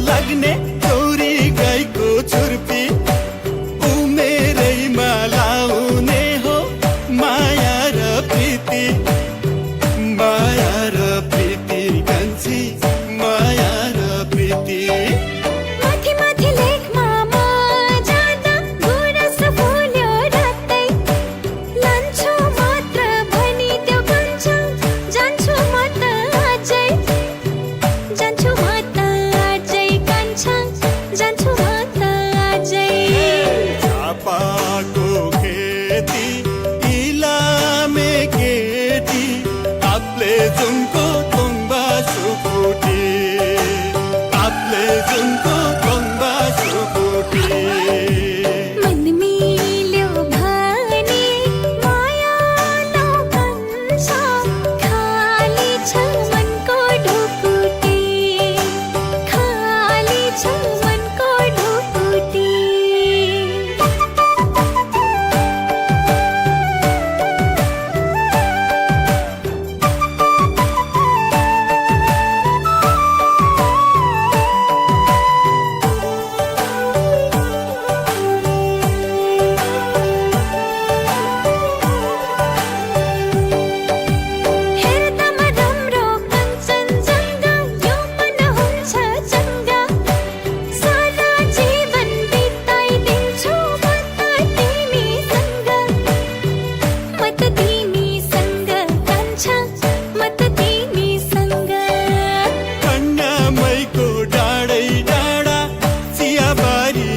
लाग्ने गौरी गाईको छुर्पी उमेरैमा लाउने हो माया र प्रीति कान्छी माया र प्रीति माथि माथि लेखमा म जाँदा गुरस फुल्यो रातै लान्छु मात्र भनिदेऊ कान्छा जान्छु म त आजै कान्छा जान्छु म त आजै झापाको खेती इलामे केटी आपले जुनको